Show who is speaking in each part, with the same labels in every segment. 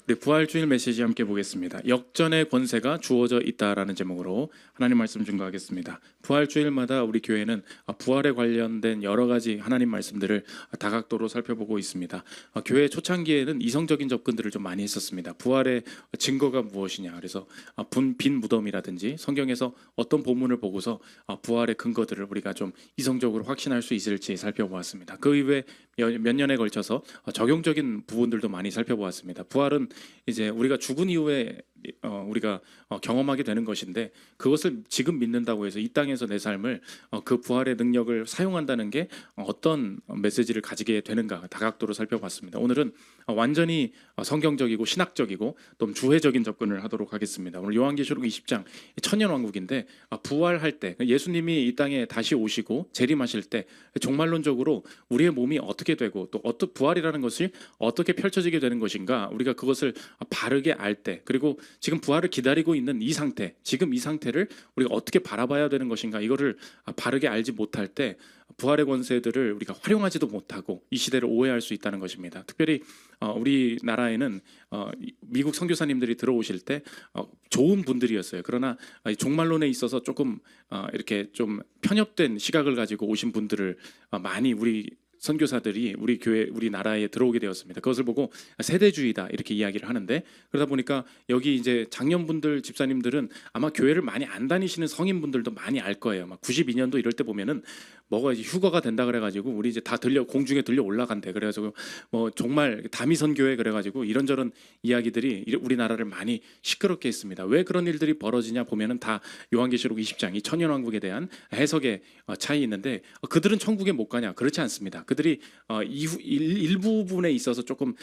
Speaker 1: 우리 부활주일 메시지 함께 보겠습니다. 역전의 권세가 주어져 있다라는 제목으로 하나님 말씀 증거하겠습니다. 부활주일마다 우리 교회는 부활에 관련된 여러 가지 하나님 말씀들을 다각도로 살펴보고 있습니다. 교회 초창기에는 이성적인 접근들을 좀 많이 했었습니다. 부활의 증거가 무엇이냐, 그래서 빈 무덤이라든지 성경에서 어떤 본문을 보고서 부활의 근거들을 우리가 좀 이성적으로 확신할 수 있을지 살펴보았습니다. 그 이후에 몇 년에 걸쳐서 적용적인 부분들도 많이 살펴보았습니다. 부활은 이제 우리가 죽은 이후에 우리가 경험하게 되는 것인데, 그것을 지금 믿는다고 해서 이 땅에서 내 삶을 그 부활의 능력을 사용한다는 게 어떤 메시지를 가지게 되는가 다각도로 살펴봤습니다. 오늘은 완전히 성경적이고 신학적이고 또 주회적인 접근을 하도록 하겠습니다. 오늘 요한계시록 20장 천년왕국인데, 부활할 때 예수님이 이 땅에 다시 오시고 재림하실 때 종말론적으로 우리의 몸이 어떻게 되고 또 어떤 부활이라는 것이 어떻게 펼쳐지게 되는 것인가, 우리가 그것을 바르게 알 때, 그리고 지금 부활을 기다리고 있는 이 상태, 지금 이 상태를 우리가 어떻게 바라봐야 되는 것인가, 이거를 바르게 알지 못할 때 부활의 권세들을 우리가 활용하지도 못하고 이 시대를 오해할 수 있다는 것입니다. 특별히 우리나라에는 미국 선교사님들이 들어오실 때 좋은 분들이었어요. 그러나 종말론에 있어서 조금 이렇게 좀 편협된 시각을 가지고 오신 분들을 많이 우리 선교사들이 우리 교회, 우리 나라에 들어오게 되었습니다. 그것을 보고 세대주의다 이렇게 이야기를 하는데, 그러다 보니까 여기 이제 장년분들, 집사님들은 아마 교회를 많이 안 다니시는 성인분들도 많이 알 거예요. 막 92년도 이럴 때 보면은 뭐가 이제 휴가가 된다 그래가지고 우리 이제 다 공중에 들려 올라간대. 그래가지고 뭐 정말 다미선교회 그래가지고 이런저런 이야기들이 우리나라를 많이 시끄럽게 했습니다. 왜 그런 일들이 벌어지냐 보면은 다 요한계시록 20장 이 천년왕국에 대한 해석의 차이 있는데, 그들은 천국에 못 가냐? 그렇지 않습니다. 그들이 일부분에 있어서 조금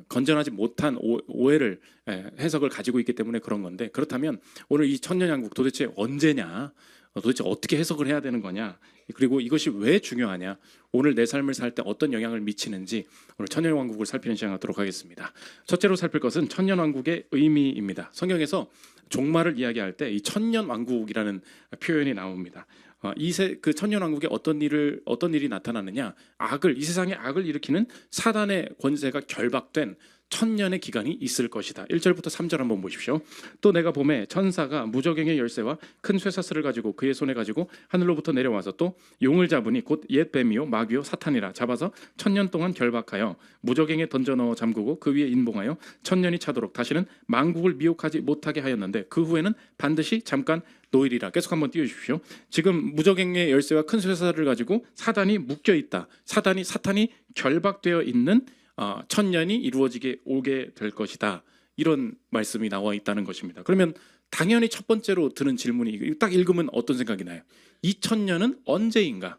Speaker 1: 건전하지 못한 오해를 해석을 가지고 있기 때문에 그런 건데, 그렇다면 오늘 이 천년왕국 도대체 언제냐, 도대체 어떻게 해석을 해야 되는 거냐, 그리고 이것이 왜 중요하냐, 오늘 내 삶을 살 때 어떤 영향을 미치는지 오늘 천년왕국을 살피는 시간 갖도록 하겠습니다. 첫째로 살필 것은 천년왕국의 의미입니다. 성경에서 종말을 이야기할 때 이 천년왕국이라는 표현이 나옵니다. 그 천년왕국에 어떤 일이 나타나느냐, 이 세상의 악을 일으키는 사단의 권세가 결박된 천년의 기간이 있을 것이다. 1절부터 3절 한번 보십시오. 또 내가 봄에 천사가 무저갱의 열쇠와 큰 쇠사슬을 가지고 그의 손에 가지고 하늘로부터 내려와서 또 용을 잡으니 곧 옛 뱀이요 마귀요 사탄이라 잡아서 천년 동안 결박하여 무저갱에 던져 넣어 잠그고 그 위에 인봉하여 천년이 차도록 다시는 만국을 미혹하지 못하게 하였는데, 그 후에는 반드시 잠깐 노일이라. 계속 한번 띄워주십시오. 지금 무저갱의 열쇠와 큰 쇠사슬을 가지고 사단이 묶여 있다. 사탄이 결박되어 있는 천년이 이루어지게 오게 될 것이다. 이런 말씀이 나와 있다는 것입니다. 그러면 당연히 첫 번째로 드는 질문이, 딱 읽으면 어떤 생각이 나요? 이 천년은 언제인가?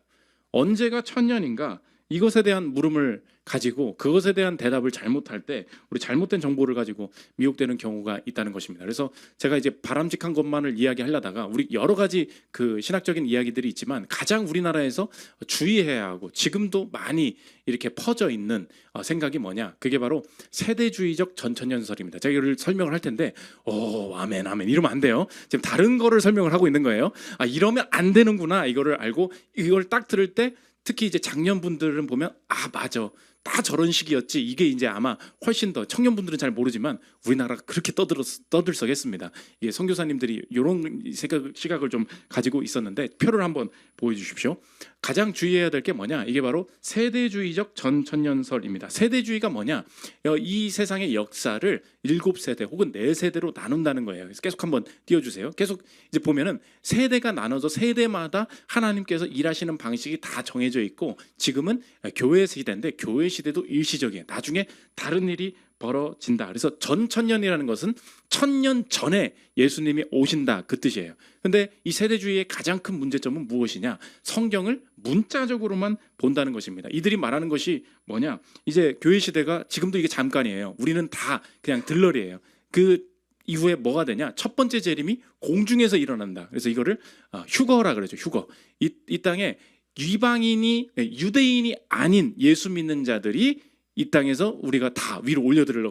Speaker 1: 언제가 천년인가? 이것에 대한 물음을 가지고 그것에 대한 대답을 잘못할 때 우리 잘못된 정보를 가지고 미혹되는 경우가 있다는 것입니다. 그래서 제가 이제 바람직한 것만을 이야기하려다가 우리 여러 가지 그 신학적인 이야기들이 있지만, 가장 우리나라에서 주의해야 하고 지금도 많이 이렇게 퍼져 있는 생각이 뭐냐, 그게 바로 세대주의적 전천년설입니다. 제가 이걸 설명을 할 텐데 아멘 아멘 이러면 안 돼요. 지금 다른 거를 설명을 하고 있는 거예요. 이러면 안 되는구나, 이거를 알고 이걸 딱 들을 때, 특히 이제 장년분들은 보면 맞아, 다 저런 식이었지. 이게 이제 아마 훨씬 더, 청년분들은 잘 모르지만 우리나라가 그렇게 떠들썩했습니다. 이게 선교사님들이 이런 시각을 좀 가지고 있었는데, 표를 한번 보여주십시오. 가장 주의해야 될 게 뭐냐, 이게 바로 세대주의적 전천년설입니다. 세대주의가 뭐냐, 이 세상의 역사를 7세대 혹은 4세대로 나눈다는 거예요. 그래서 계속 한번 띄워주세요. 계속 이제 보면은 세대가 나눠서 세대마다 하나님께서 일하시는 방식이 다 정해져 있고, 지금은 교회 시대인데 교회 시대도 일시적이에요. 나중에 다른 일이 벌어진다. 그래서 전천년이라는 것은 천년 전에 예수님이 오신다, 그 뜻이에요. 근데 이 세대주의의 가장 큰 문제점은 무엇이냐, 성경을 문자적으로만 본다는 것입니다. 이들이 말하는 것이 뭐냐, 이제 교회 시대가 지금도 이게 잠깐이에요. 우리는 다 그냥 들러리예요. 그 이후에 뭐가 되냐, 첫 번째 재림이 공중에서 일어난다. 그래서 이거를 휴거라 그러죠. 휴거. 이 땅에 유대인이 아닌 예수 믿는 자들이 이 땅에서 우리가 다 위로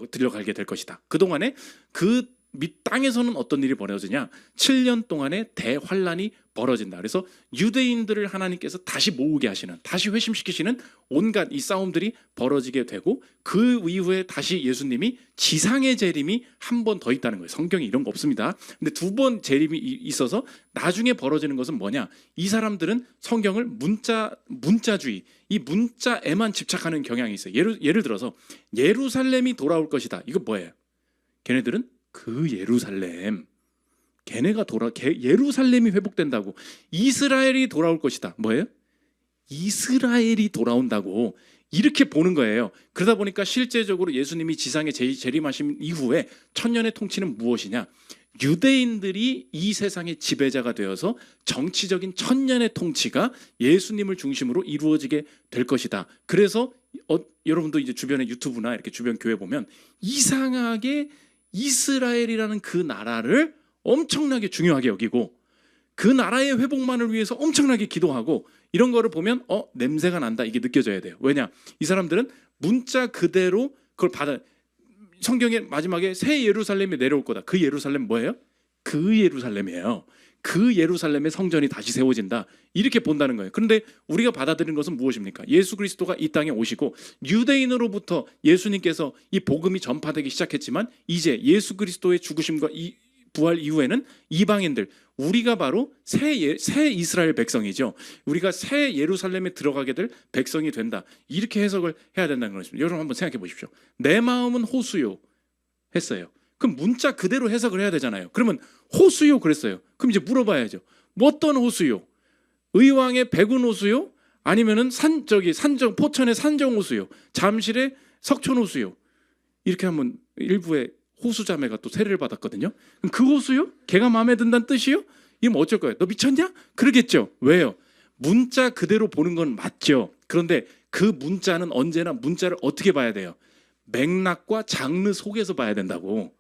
Speaker 1: 들려가게 될 것이다. 그동안에 그 밑 땅에서는 어떤 일이 벌어지냐, 7년 동안의 대환란이 벌어진다. 그래서 유대인들을 하나님께서 다시 모으게 하시는, 다시 회심시키시는 온갖 이 싸움들이 벌어지게 되고, 그 이후에 다시 예수님이 지상의 재림이 한 번 더 있다는 거예요. 성경에 이런 거 없습니다. 근데 두 번 재림이 있어서 나중에 벌어지는 것은 뭐냐? 이 사람들은 성경을 문자주의, 이 문자에만 집착하는 경향이 있어요. 예를 들어서 예루살렘이 돌아올 것이다. 이거 뭐예요? 걔네들은 그 예루살렘, 예루살렘이 회복된다고, 이스라엘이 돌아올 것이다. 뭐예요? 이스라엘이 돌아온다고 이렇게 보는 거예요. 그러다 보니까 실제적으로 예수님이 지상에 재림하신 이후에 천년의 통치는 무엇이냐? 유대인들이 이 세상의 지배자가 되어서 정치적인 천년의 통치가 예수님을 중심으로 이루어지게 될 것이다. 그래서 여러분도 이제 주변에 유튜브나 이렇게 주변 교회 보면 이상하게 이스라엘이라는 그 나라를 엄청나게 중요하게 여기고 그 나라의 회복만을 위해서 엄청나게 기도하고 이런 거를 보면 냄새가 난다, 이게 느껴져야 돼요. 왜냐? 이 사람들은 문자 그대로 그걸 받아. 성경의 마지막에 새 예루살렘이 내려올 거다. 그 예루살렘 뭐예요? 그 예루살렘이에요. 그 예루살렘의 성전이 다시 세워진다, 이렇게 본다는 거예요. 그런데 우리가 받아들이는 것은 무엇입니까? 예수 그리스도가 이 땅에 오시고 유대인으로부터 예수님께서 이 복음이 전파되기 시작했지만 이제 예수 그리스도의 죽으심과 이 부활 이후에는 이방인들, 우리가 바로 새 이스라엘 백성이죠. 우리가 새 예루살렘에 들어가게 될 백성이 된다, 이렇게 해석을 해야 된다는 것입니다. 여러분 한번 생각해 보십시오. 내 마음은 호수요 했어요. 그럼 문자 그대로 해석을 해야 되잖아요. 그러면 호수요 그랬어요. 그럼 이제 물어봐야죠. 뭐 어떤 호수요? 의왕의 백운 호수요? 아니면은 포천의 산정 호수요? 잠실의 석촌 호수요? 이렇게 하면 일부에 호수자매가 또 세례를 받았거든요. 그럼 그 호수요? 걔가 마음에 든다는 뜻이요? 이건 어쩔 거예요? 너 미쳤냐? 그러겠죠. 왜요? 문자 그대로 보는 건 맞죠. 그런데 그 문자는 언제나 문자를 어떻게 봐야 돼요? 맥락과 장르 속에서 봐야 된다고.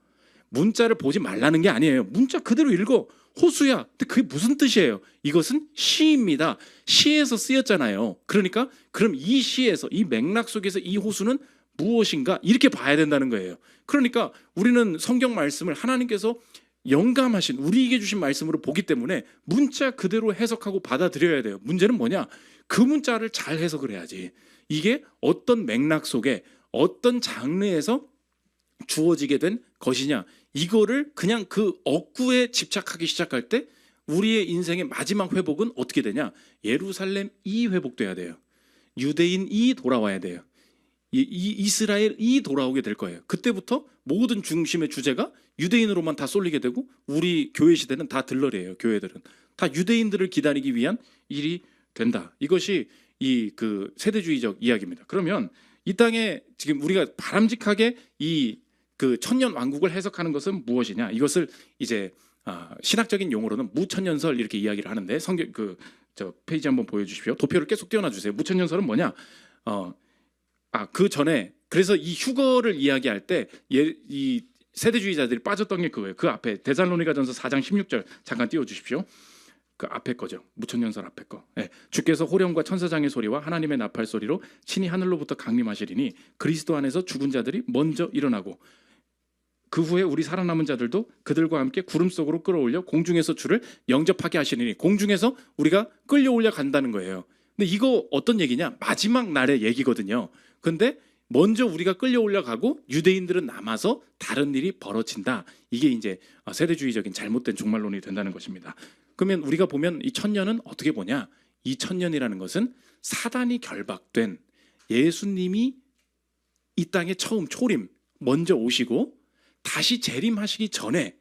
Speaker 1: 문자를 보지 말라는 게 아니에요. 문자 그대로 읽어. 호수야. 근데 그게 무슨 뜻이에요? 이것은 시입니다. 시에서 쓰였잖아요. 그러니까 그럼 이 시에서, 이 맥락 속에서 이 호수는 무엇인가, 이렇게 봐야 된다는 거예요. 그러니까 우리는 성경 말씀을 하나님께서 영감하신, 우리에게 주신 말씀으로 보기 때문에 문자 그대로 해석하고 받아들여야 돼요. 문제는 뭐냐? 그 문자를 잘 해석을 해야지. 이게 어떤 맥락 속에 어떤 장르에서 주어지게 된 것이냐, 이거를 그냥 그 억구에 집착하기 시작할 때 우리의 인생의 마지막 회복은 어떻게 되냐? 예루살렘이 회복돼야 돼요. 유대인이 돌아와야 돼요. 이스라엘이 돌아오게 될 거예요. 그때부터 모든 중심의 주제가 유대인으로만 다 쏠리게 되고, 우리 교회 시대는 다 들러리예요. 교회들은 다 유대인들을 기다리기 위한 일이 된다. 이것이 이 그 세대주의적 이야기입니다. 그러면 이 땅에 지금 우리가 바람직하게 이 그 천년 왕국을 해석하는 것은 무엇이냐? 이것을 이제 신학적인 용어로는 무천년설 이렇게 이야기를 하는데, 성경 저 페이지 한번 보여주십시오. 도표를 계속 띄워놔 주세요. 무천년설은 뭐냐? 그 전에, 그래서 이 휴거를 이야기할 때 이 세대주의자들이 빠졌던 게 그거예요. 그 앞에 데살로니가전서 4장 16절 잠깐 띄워주십시오. 그 앞에 거죠. 무천년설 앞에 거. 네. 주께서 호령과 천사장의 소리와 하나님의 나팔 소리로 친히 하늘로부터 강림하시리니 그리스도 안에서 죽은 자들이 먼저 일어나고 그 후에 우리 살아남은 자들도 그들과 함께 구름 속으로 끌어올려 공중에서 주를 영접하게 하시리니, 공중에서 우리가 끌려올려 간다는 거예요. 근데 이거 어떤 얘기냐? 마지막 날의 얘기거든요. 근데 먼저 우리가 끌려올려 가고 유대인들은 남아서 다른 일이 벌어진다. 이게 이제 세대주의적인 잘못된 종말론이 된다는 것입니다. 그러면 우리가 보면 이 천년은 어떻게 보냐? 이 천년이라는 것은 사단이 결박된, 예수님이 이 땅에 처음 먼저 오시고 다시 재림하시기 전에,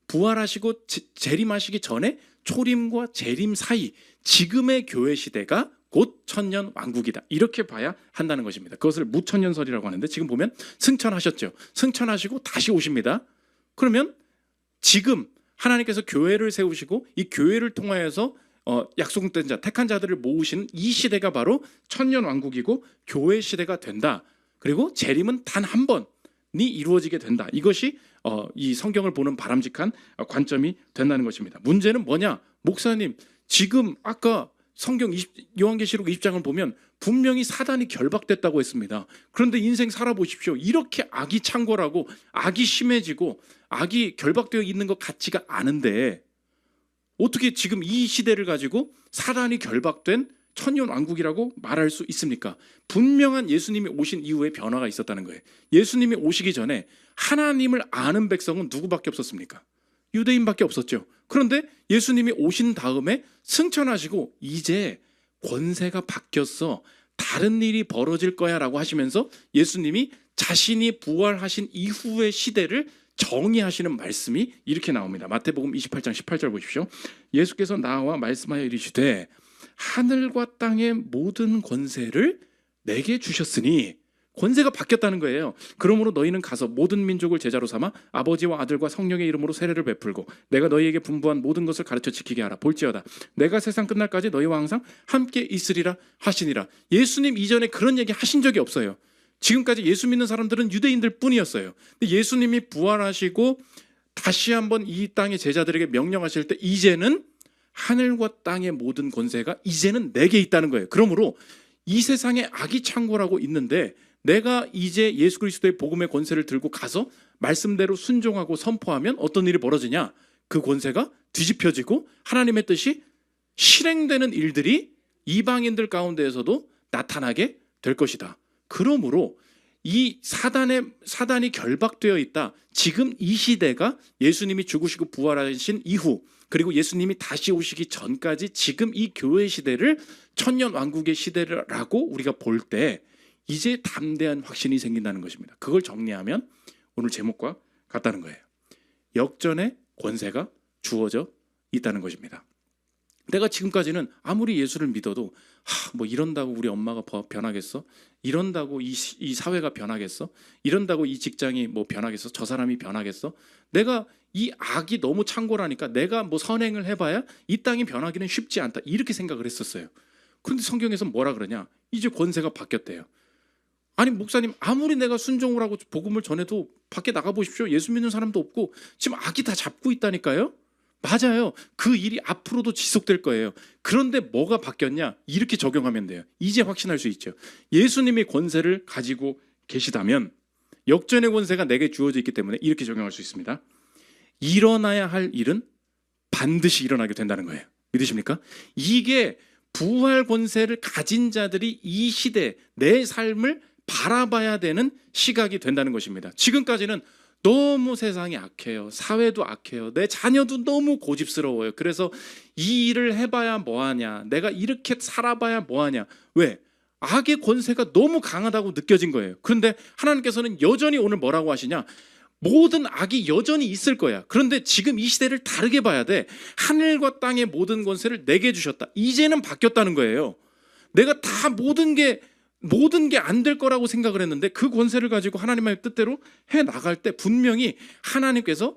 Speaker 1: 부활하시고 재림하시기 전에 초림과 재림 사이 지금의 교회 시대가 곧 천년 왕국이다, 이렇게 봐야 한다는 것입니다. 그것을 무천년설이라고 하는데, 지금 보면 승천하셨죠. 승천하시고 다시 오십니다. 그러면 지금 하나님께서 교회를 세우시고 이 교회를 통하여서 약속된 자, 택한 자들을 모으시는 이 시대가 바로 천년 왕국이고 교회 시대가 된다. 그리고 재림은 단 한 번이 이루어지게 된다. 이것이 이 성경을 보는 바람직한 관점이 된다는 것입니다. 문제는 뭐냐? 목사님, 지금 아까 성경 요한계시록 20장을 보면 분명히 사단이 결박됐다고 했습니다. 그런데 인생 살아보십시오. 이렇게 악이 창궐하고 악이 심해지고 악이 결박되어 있는 것 같지가 않은데 어떻게 지금 이 시대를 가지고 사단이 결박된 천년왕국이라고 말할 수 있습니까? 분명한 예수님이 오신 이후에 변화가 있었다는 거예요. 예수님이 오시기 전에 하나님을 아는 백성은 누구밖에 없었습니까? 유대인밖에 없었죠. 그런데 예수님이 오신 다음에 승천하시고 이제 권세가 바뀌었어, 다른 일이 벌어질 거야 라고 하시면서 예수님이 자신이 부활하신 이후의 시대를 정의하시는 말씀이 이렇게 나옵니다. 마태복음 28장 18절 보십시오. 예수께서 나와 말씀하여 이르시되 하늘과 땅의 모든 권세를 내게 주셨으니, 권세가 바뀌었다는 거예요. 그러므로 너희는 가서 모든 민족을 제자로 삼아 아버지와 아들과 성령의 이름으로 세례를 베풀고 내가 너희에게 분부한 모든 것을 가르쳐 지키게 하라. 볼지어다 내가 세상 끝날까지 너희와 항상 함께 있으리라 하시니라. 예수님 이전에 그런 얘기 하신 적이 없어요. 지금까지 예수 믿는 사람들은 유대인들 뿐이었어요. 근데 예수님이 부활하시고 다시 한번 이 땅의 제자들에게 명령하실 때 이제는 하늘과 땅의 모든 권세가 이제는 내게 있다는 거예요. 그러므로 이 세상에 악이 창궐하고 있는데 내가 이제 예수 그리스도의 복음의 권세를 들고 가서 말씀대로 순종하고 선포하면 어떤 일이 벌어지냐? 그 권세가 뒤집혀지고 하나님의 뜻이 실행되는 일들이 이방인들 가운데에서도 나타나게 될 것이다. 그러므로 이 사단이 결박되어 있다. 지금 이 시대가 예수님이 죽으시고 부활하신 이후, 그리고 예수님이 다시 오시기 전까지 지금 이 교회 시대를 천년 왕국의 시대라고 우리가 볼 때 이제 담대한 확신이 생긴다는 것입니다. 그걸 정리하면 오늘 제목과 같다는 거예요. 역전의 권세가 주어져 있다는 것입니다. 내가 지금까지는 아무리 예수를 믿어도 뭐 이런다고 우리 엄마가 변하겠어? 이런다고 이 사회가 변하겠어? 이런다고 이 직장이 뭐 변하겠어? 저 사람이 변하겠어? 내가 이 악이 너무 창궐하니까 내가 뭐 선행을 해봐야 이 땅이 변하기는 쉽지 않다, 이렇게 생각을 했었어요. 그런데 성경에서 뭐라 그러냐? 이제 권세가 바뀌었대요. 아니 목사님, 아무리 내가 순종을 하고 복음을 전해도 밖에 나가보십시오. 예수 믿는 사람도 없고 지금 악이 다 잡고 있다니까요. 맞아요. 그 일이 앞으로도 지속될 거예요. 그런데 뭐가 바뀌었냐? 이렇게 적용하면 돼요. 이제 확신할 수 있죠. 예수님이 권세를 가지고 계시다면 역전의 권세가 내게 주어져 있기 때문에 이렇게 적용할 수 있습니다. 일어나야 할 일은 반드시 일어나게 된다는 거예요. 믿으십니까? 이게 부활 권세를 가진 자들이 이 시대 내 삶을 바라봐야 되는 시각이 된다는 것입니다. 지금까지는 너무 세상이 악해요. 사회도 악해요. 내 자녀도 너무 고집스러워요. 그래서 이 일을 해봐야 뭐하냐, 내가 이렇게 살아봐야 뭐하냐. 왜? 악의 권세가 너무 강하다고 느껴진 거예요. 그런데 하나님께서는 여전히 오늘 뭐라고 하시냐? 모든 악이 여전히 있을 거야. 그런데 지금 이 시대를 다르게 봐야 돼. 하늘과 땅의 모든 권세를 내게 주셨다. 이제는 바뀌었다는 거예요. 내가 다 모든 게 안 될 거라고 생각을 했는데 그 권세를 가지고 하나님의 뜻대로 해나갈 때 분명히 하나님께서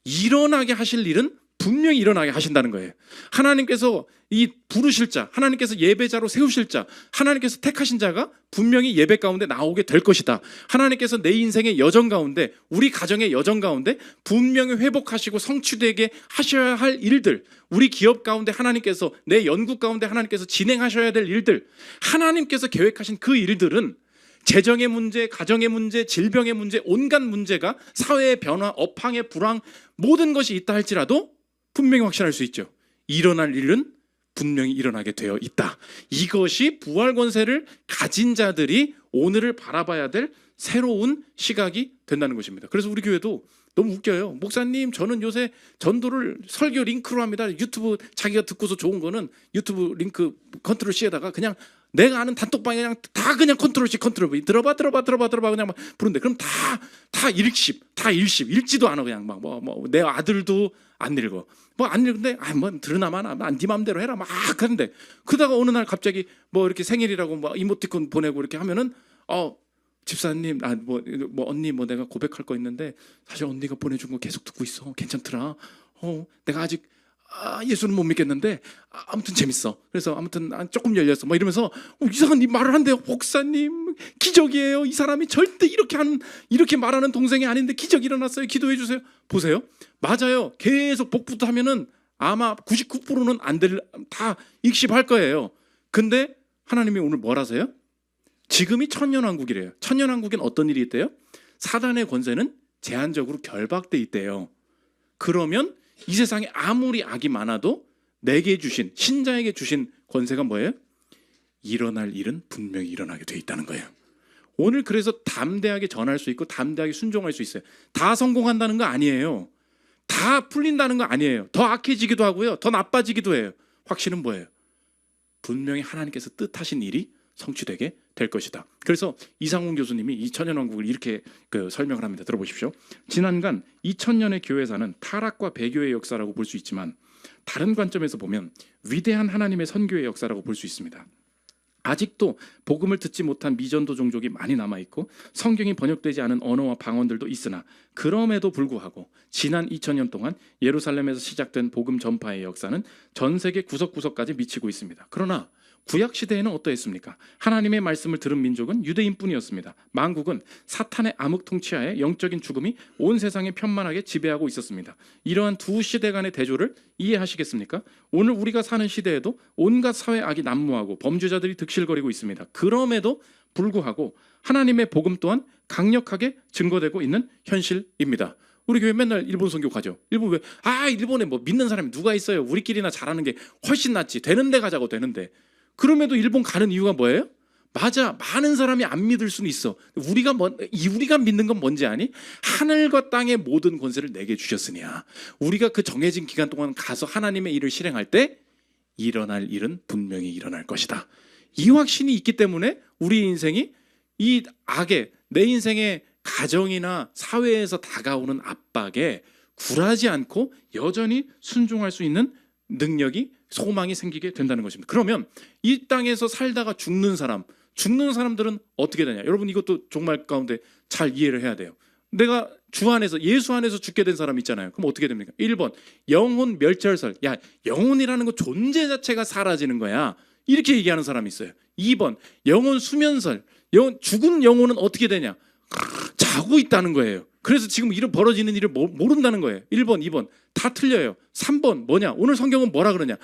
Speaker 1: 일어나게 하실 일은 분명히 일어나게 하신다는 거예요. 하나님께서 이 부르실 자, 하나님께서 예배자로 세우실 자, 하나님께서 택하신 자가 분명히 예배 가운데 나오게 될 것이다. 하나님께서 내 인생의 여정 가운데, 우리 가정의 여정 가운데 분명히 회복하시고 성취되게 하셔야 할 일들, 우리 기업 가운데 하나님께서, 내 연구 가운데 하나님께서 진행하셔야 될 일들, 하나님께서 계획하신 그 일들은 재정의 문제, 가정의 문제, 질병의 문제, 온갖 문제가, 사회의 변화, 업황의 불황, 모든 것이 있다 할지라도 분명히 확신할 수 있죠. 일어날 일은 분명히 일어나게 되어 있다. 이것이 부활 권세를 가진 자들이 오늘을 바라봐야 될 새로운 시각이 된다는 것입니다. 그래서 우리 교회도 너무 웃겨요. 목사님, 저는 요새 전도를 설교 링크로 합니다. 유튜브 자기가 듣고서 좋은 거는 유튜브 링크 컨트롤 C에다가 그냥 내가 아는 단톡방에 그냥 다 그냥 컨트롤 C 컨트롤 V 들어봐 그냥 막 부른데, 그럼 다 일십 읽지도 않아. 그냥 막 내 아들도 안 읽어. 뭐 안 읽는데 뭐 들으나 마나 네 맘대로 해라 막 그런데, 그러다가 어느 날 갑자기 뭐 이렇게 생일이라고 뭐 이모티콘 보내고 이렇게 하면은 집사님, 언니 내가 고백할 거 있는데 사실 언니가 보내준 거 계속 듣고 있어. 괜찮더라. 내가 아직 예수는 못 믿겠는데 아무튼 재밌어. 그래서 아무튼 조금 열렸어. 뭐 이러면서 이상한 말을 한대요. 목사님, 기적이에요. 이 사람이 절대 이렇게 말하는 동생이 아닌데 기적이 일어났어요. 기도해 주세요. 보세요. 맞아요. 계속 복부터 하면은 아마 99%는 다 익십할 거예요. 근데 하나님이 오늘 뭘 하세요? 지금이 천년왕국이래요. 천년왕국엔 어떤 일이 있대요? 사단의 권세는 제한적으로 결박돼 있대요. 그러면 이 세상에 아무리 악이 많아도 내게 주신, 신자에게 주신 권세가 뭐예요? 일어날 일은 분명히 일어나게 돼 있다는 거예요. 오늘 그래서 담대하게 전할 수 있고 담대하게 순종할 수 있어요. 다 성공한다는 거 아니에요. 다 풀린다는 거 아니에요. 더 악해지기도 하고요, 더 나빠지기도 해요. 확신은 뭐예요? 분명히 하나님께서 뜻하신 일이 성취되게 될 것이다. 그래서 이상훈 교수님이 이 천년왕국을 이렇게 설명을 합니다. 들어보십시오. 지난간 2000년의 교회사는 타락과 배교의 역사라고 볼 수 있지만 다른 관점에서 보면 위대한 하나님의 선교의 역사라고 볼 수 있습니다. 아직도 복음을 듣지 못한 미전도 종족이 많이 남아있고 성경이 번역되지 않은 언어와 방언들도 있으나 그럼에도 불구하고 지난 2000년 동안 예루살렘에서 시작된 복음 전파의 역사는 전 세계 구석구석까지 미치고 있습니다. 그러나 구약 시대에는 어떠했습니까? 하나님의 말씀을 들은 민족은 유대인뿐이었습니다. 만국은 사탄의 암흑 통치하에 영적인 죽음이 온 세상에 편만하게 지배하고 있었습니다. 이러한 두 시대 간의 대조를 이해하시겠습니까? 오늘 우리가 사는 시대에도 온갖 사회 악이 난무하고 범죄자들이 득실거리고 있습니다. 그럼에도 불구하고 하나님의 복음 또한 강력하게 증거되고 있는 현실입니다. 우리 교회 맨날 일본 선교 가죠. 일본 왜? 일본에 뭐 믿는 사람이 누가 있어요? 우리끼리나 잘하는 게 훨씬 낫지. 되는데 가자고. 되는데. 그럼에도 일본 가는 이유가 뭐예요? 맞아, 많은 사람이 안 믿을 수는 있어. 우리가 믿는 건 뭔지 아니? 하늘과 땅의 모든 권세를 내게 주셨으니야. 우리가 그 정해진 기간 동안 가서 하나님의 일을 실행할 때 일어날 일은 분명히 일어날 것이다. 이 확신이 있기 때문에 우리 인생이 이 악에, 내 인생의 가정이나 사회에서 다가오는 압박에 굴하지 않고 여전히 순종할 수 있는 능력이, 소망이 생기게 된다는 것입니다. 그러면 이 땅에서 살다가 죽는 사람들은 어떻게 되냐? 여러분, 이것도 정말 가운데 잘 이해를 해야 돼요. 내가 주 안에서, 예수 안에서 죽게 된 사람 있잖아요. 그럼 어떻게 됩니까? 1번, 영혼 멸절설. 야, 영혼이라는 거 존재 자체가 사라지는 거야. 이렇게 얘기하는 사람이 있어요. 2번, 영혼 수면설. 죽은 영혼은 어떻게 되냐? 자고 있다는 거예요. 그래서 지금 벌어지는 일을 모른다는 거예요. 1번, 2번 다 틀려요. 3번 뭐냐? 오늘 성경은 뭐라 그러냐?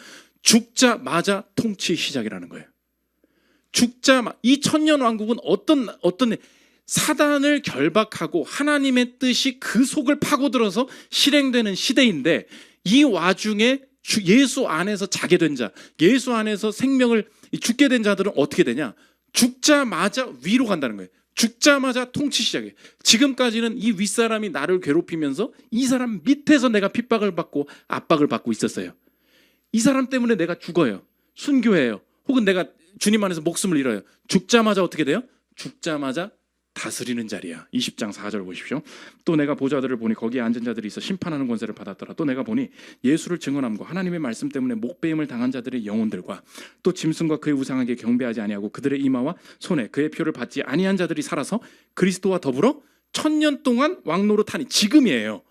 Speaker 1: 죽자마자 통치 시작이라는 거예요. 이 천년 왕국은 어떤 사단을 결박하고 하나님의 뜻이 그 속을 파고들어서 실행되는 시대인데, 이 와중에 예수 안에서 자게 된 자, 예수 안에서 생명을 죽게 된 자들은 어떻게 되냐? 죽자마자 위로 간다는 거예요. 죽자마자 통치 시작해. 지금까지는 이 윗사람이 나를 괴롭히면서 이 사람 밑에서 내가 핍박을 받고 압박을 받고 있었어요. 이 사람 때문에 내가 죽어요. 순교해요. 혹은 내가 주님 안에서 목숨을 잃어요. 죽자마자 어떻게 돼요? 죽자마자 다스리는 자리야. 20장 4절 보십시오. 또 내가 보좌들을 보니 거기에 앉은 자들이 있어 심판하는 권세를 받았더라. 또 내가 보니 예수를 증언함과 하나님의 말씀 때문에 목배임을 당한 자들의 영혼들과 또 짐승과 그의 우상에게 경배하지 아니하고 그들의 이마와 손에 그의 표를 받지 아니한 자들이 살아서 그리스도와 더불어 1000년 동안 왕노릇하니, 지금이에요.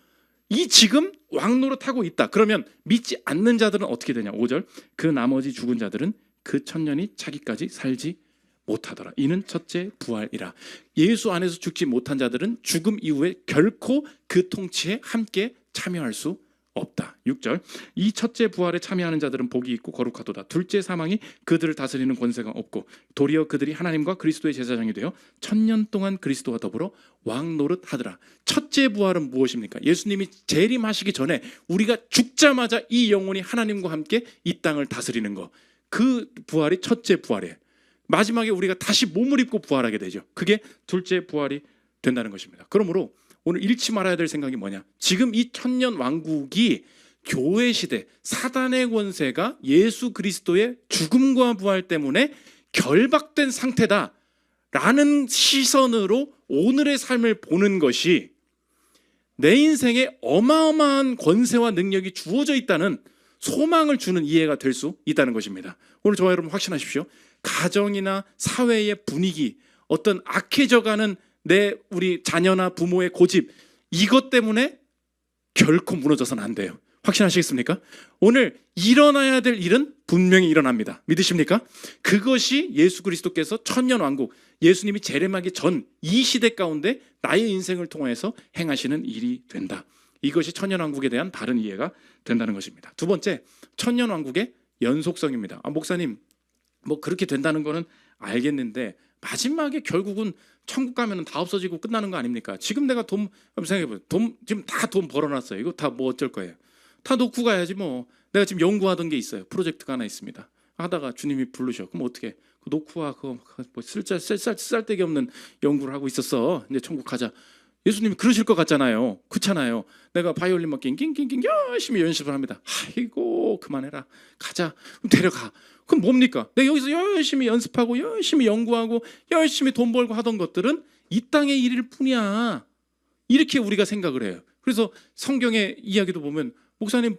Speaker 1: 이 지금 왕노릇하고 있다. 그러면 믿지 않는 자들은 어떻게 되냐? 5절, 그 나머지 죽은 자들은 그 1000년이 차기까지 살지 못하더라. 이는 첫째 부활이라. 예수 안에서 죽지 못한 자들은 죽음 이후에 결코 그 통치에 함께 참여할 수 없다. 6절, 이 첫째 부활에 참여하는 자들은 복이 있고 거룩하도다. 둘째 사망이 그들을 다스리는 권세가 없고 도리어 그들이 하나님과 그리스도의 제사장이 되어 1000년 동안 그리스도와 더불어 왕노릇하더라. 첫째 부활은 무엇입니까? 예수님이 재림하시기 전에 우리가 죽자마자 이 영혼이 하나님과 함께 이 땅을 다스리는 거, 그 부활이 첫째 부활이에요. 마지막에 우리가 다시 몸을 입고 부활하게 되죠. 그게 둘째 부활이 된다는 것입니다. 그러므로 오늘 잃지 말아야 될 생각이 뭐냐? 지금 이 천년 왕국이 교회 시대, 사단의 권세가 예수 그리스도의 죽음과 부활 때문에 결박된 상태다라는 시선으로 오늘의 삶을 보는 것이 내 인생에 어마어마한 권세와 능력이 주어져 있다는 소망을 주는 이해가 될 수 있다는 것입니다. 오늘 저와 여러분 확신하십시오. 가정이나 사회의 분위기, 어떤 악해져가는 우리 자녀나 부모의 고집, 이것 때문에 결코 무너져서는 안 돼요. 확신하시겠습니까? 오늘 일어나야 될 일은 분명히 일어납니다. 믿으십니까? 그것이 예수 그리스도께서 천년 왕국, 예수님이 재림하기 전 이 시대 가운데 나의 인생을 통해서 행하시는 일이 된다. 이것이 천년 왕국에 대한 바른 이해가 된다는 것입니다. 두 번째, 천년 왕국의 연속성입니다. 목사님, 뭐 그렇게 된다는 거는 알겠는데 마지막에 결국은 천국 가면은 다 없어지고 끝나는 거 아닙니까? 지금 내가 돈 생각해보세요. 지금 다 돈 벌어놨어요. 이거 다 뭐 어쩔 거예요? 다 놓고 가야지 뭐. 내가 지금 연구하던 게 있어요. 프로젝트가 하나 있습니다. 하다가 주님이 부르셔. 그럼 어떻게? 놓고 와. 그거 뭐 쓸데기 없는 연구를 하고 있었어. 이제 천국 가자. 예수님이 그러실 것 같잖아요. 그렇잖아요. 내가 바이올린 막 낑낑낑낑 열심히 연습을 합니다. 아이고 그만해라. 가자. 그럼 데려가. 그럼 뭡니까? 내가 여기서 열심히 연습하고 열심히 연구하고 열심히 돈 벌고 하던 것들은 이 땅의 일일 뿐이야. 이렇게 우리가 생각을 해요. 그래서 성경의 이야기도 보면 목사님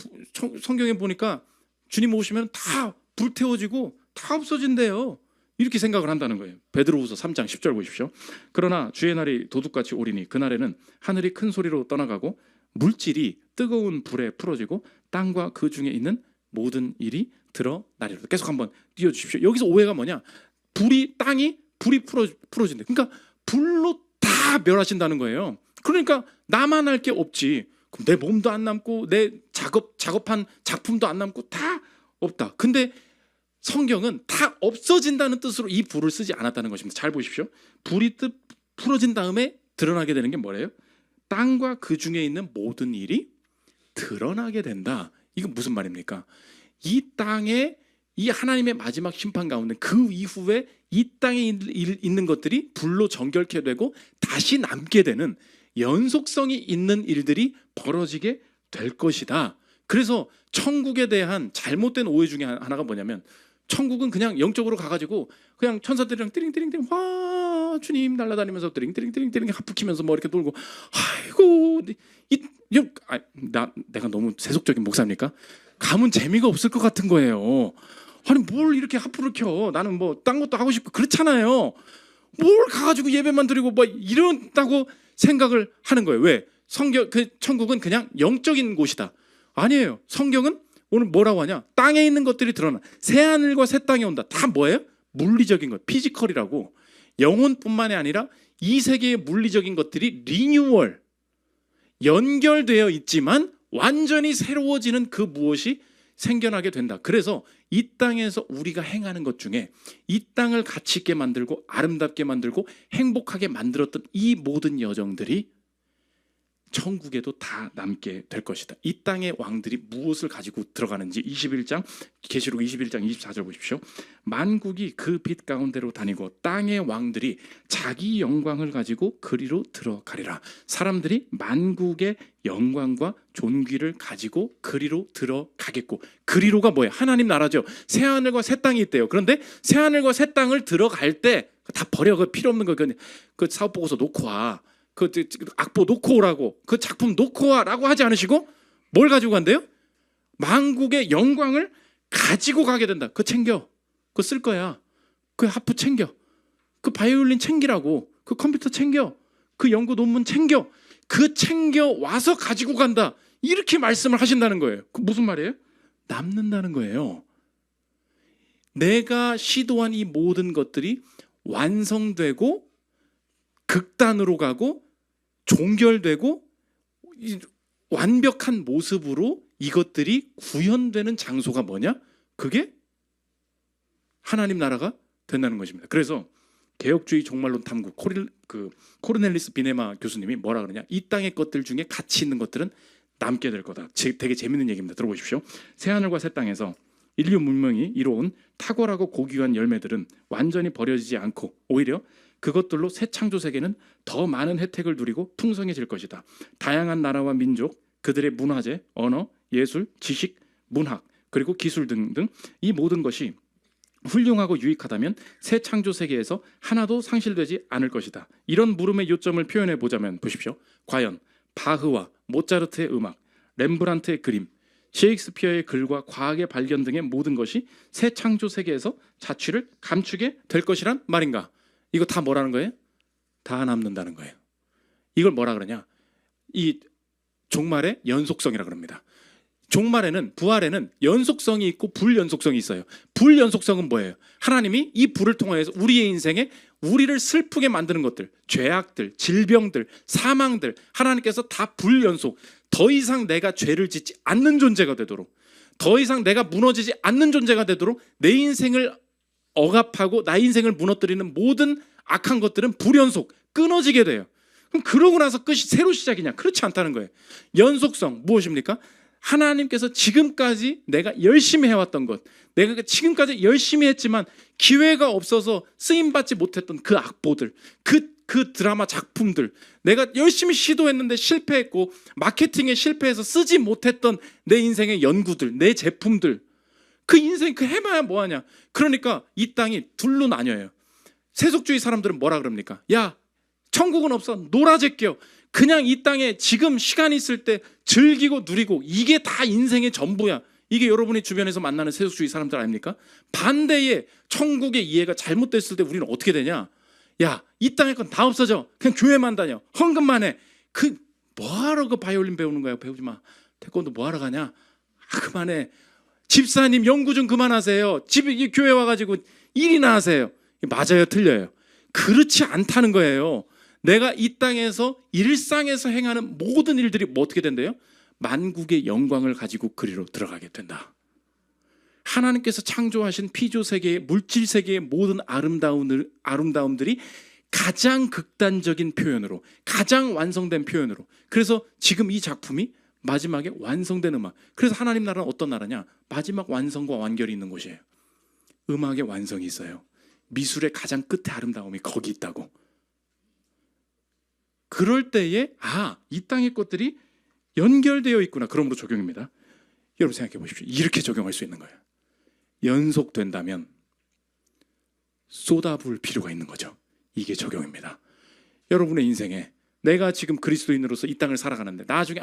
Speaker 1: 성경에 보니까 주님 오시면 다 불태워지고 다 없어진대요. 이렇게 생각을 한다는 거예요. 베드로후서 3장 10절 보십시오. 그러나 주의 날이 도둑같이 오리니 그날에는 하늘이 큰 소리로 떠나가고 물질이 뜨거운 불에 풀어지고 땅과 그 중에 있는 모든 일이 드러나리라. 계속 한번 띄워주십시오. 여기서 오해가 뭐냐? 땅이 불이 풀어진대. 그러니까 불로 다 멸하신다는 거예요. 그러니까 나만 할 게 없지. 그럼 내 몸도 안 남고 내 작업한 작품도 안 남고 다 없다. 근데 성경은 다 없어진다는 뜻으로 이 불을 쓰지 않았다는 것입니다. 잘 보십시오. 불이 풀어진 다음에 드러나게 되는 게 뭐래요? 땅과 그 중에 있는 모든 일이 드러나게 된다. 이건 무슨 말입니까? 이 땅에 이 하나님의 마지막 심판 가운데 그 이후에 이 땅에 있는 것들이 불로 정결케 되고 다시 남게 되는 연속성이 있는 일들이 벌어지게 될 것이다. 그래서 천국에 대한 잘못된 오해 중에 하나가 뭐냐면 천국은 그냥 영적으로 가가지고 그냥 천사들이랑 띠링띠링띠링 와 주님 날아다니면서 띠링띠링띠링띠링 하프키면서 뭐 이렇게 놀고 아이고 내가 너무 세속적인 목사입니까? 가면 재미가 없을 것 같은 거예요. 아니 뭘 이렇게 하프를 켜? 나는 뭐 딴 것도 하고 싶고 그렇잖아요. 뭘 가가지고 예배만 드리고 뭐 이런다고 생각을 하는 거예요. 왜? 천국은 그냥 영적인 곳이다. 아니에요. 성경은 오늘 뭐라고 하냐? 땅에 있는 것들이 드러나. 새 하늘과 새 땅이 온다. 다 뭐예요? 물리적인 것, 피지컬이라고. 영혼뿐만이 아니라 이 세계의 물리적인 것들이 리뉴얼, 연결되어 있지만 완전히 새로워지는 그 무엇이 생겨나게 된다. 그래서 이 땅에서 우리가 행하는 것 중에 이 땅을 가치 있게 만들고 아름답게 만들고 행복하게 만들었던 이 모든 여정들이 천국에도 다 남게 될 것이다. 이 땅의 왕들이 무엇을 가지고 들어가는지 21장 계시록 21장 24절 보십시오. 만국이 그 빛 가운데로 다니고 땅의 왕들이 자기 영광을 가지고 그리로 들어가리라. 사람들이 만국의 영광과 존귀를 가지고 그리로 들어가겠고, 그리로가 뭐예요? 하나님 나라죠. 새 하늘과 새 땅이 있대요. 그런데 새 하늘과 새 땅을 들어갈 때 다 버려. 그 필요 없는 거 그 사업 보고서 놓고 와. 그 악보 놓고 오라고, 그 작품 놓고 와라고 하지 않으시고 뭘 가지고 간대요? 만국의 영광을 가지고 가게 된다. 그거 챙겨. 그거 쓸 거야. 그 하프 챙겨. 그 바이올린 챙기라고. 그 컴퓨터 챙겨. 그 연구 논문 챙겨. 그 챙겨 와서 가지고 간다. 이렇게 말씀을 하신다는 거예요. 그 무슨 말이에요? 남는다는 거예요. 내가 시도한 이 모든 것들이 완성되고 극단으로 가고 종결되고 완벽한 모습으로 이것들이 구현되는 장소가 뭐냐? 그게 하나님 나라가 된다는 것입니다. 그래서 개혁주의 종말론 탐구 코르넬리스 비네마 교수님이 뭐라 그러냐? 이 땅의 것들 중에 가치 있는 것들은 남게 될 거다. 되게 재밌는 얘기입니다. 들어보십시오. 새하늘과 새 땅에서 인류 문명이 이뤄온 탁월하고 고귀한 열매들은 완전히 버려지지 않고 오히려 그것들로 새 창조 세계는 더 많은 혜택을 누리고 풍성해질 것이다. 다양한 나라와 민족, 그들의 문화재, 언어, 예술, 지식, 문학, 그리고 기술 등등 이 모든 것이 훌륭하고 유익하다면 새 창조 세계에서 하나도 상실되지 않을 것이다. 이런 물음의 요점을 표현해 보자면 보십시오. 과연 바흐와 모차르트의 음악, 렘브란트의 그림, 셰익스피어의 글과 과학의 발견 등의 모든 것이 새 창조 세계에서 자취를 감추게 될 것이란 말인가? 이거 다 뭐라는 거예요? 다 남는다는 거예요. 이걸 뭐라 그러냐? 이 종말의 연속성이라 그럽니다. 종말에는, 부활에는 연속성이 있고 불연속성이 있어요. 불연속성은 뭐예요? 하나님이 이 불을 통해서 우리의 인생에 우리를 슬프게 만드는 것들, 죄악들, 질병들, 사망들, 하나님께서 다 불연속, 더 이상 내가 죄를 짓지 않는 존재가 되도록, 더 이상 내가 무너지지 않는 존재가 되도록 내 인생을 억압하고 나의 인생을 무너뜨리는 모든 악한 것들은 불연속, 끊어지게 돼요. 그럼 그러고 나서 끝이 새로 시작이냐? 그렇지 않다는 거예요. 연속성 무엇입니까? 하나님께서 지금까지 내가 열심히 해왔던 것, 내가 지금까지 열심히 했지만 기회가 없어서 쓰임받지 못했던 그 악보들, 그 드라마 작품들, 내가 열심히 시도했는데 실패했고 마케팅에 실패해서 쓰지 못했던 내 인생의 연구들, 내 제품들, 그 인생 그 해봐야 뭐하냐. 그러니까 이 땅이 둘로 나뉘어요. 세속주의 사람들은 뭐라 그럽니까? 야, 천국은 없어. 놀아 제껴. 그냥 이 땅에 지금 시간 있을 때 즐기고 누리고, 이게 다 인생의 전부야. 이게 여러분이 주변에서 만나는 세속주의 사람들 아닙니까? 반대에 천국의 이해가 잘못됐을 때 우리는 어떻게 되냐? 야, 이 땅의 건 다 없어져. 그냥 교회만 다녀. 헌금만 해. 그 뭐하러 그 바이올린 배우는 거야? 배우지 마. 태권도 뭐하러 가냐? 그만해. 집사님 연구 좀 그만하세요. 집에 교회 와가지고 일이나 하세요. 맞아요, 틀려요? 그렇지 않다는 거예요. 내가 이 땅에서 일상에서 행하는 모든 일들이 뭐 어떻게 된대요? 만국의 영광을 가지고 그리로 들어가게 된다. 하나님께서 창조하신 피조 세계의, 물질 세계의 모든 아름다움들이 가장 극단적인 표현으로, 가장 완성된 표현으로. 그래서 지금 이 작품이 마지막에 완성된 음악. 그래서 하나님 나라는 어떤 나라냐? 마지막 완성과 완결이 있는 곳이에요. 음악의 완성이 있어요. 미술의 가장 끝에 아름다움이 거기 있다고. 그럴 때에 이 땅의 것들이 연결되어 있구나. 그러므로 적용입니다. 여러분 생각해 보십시오. 이렇게 적용할 수 있는 거예요. 연속된다면 쏟아부을 필요가 있는 거죠. 이게 적용입니다. 여러분의 인생에 내가 지금 그리스도인으로서 이 땅을 살아가는데 나중에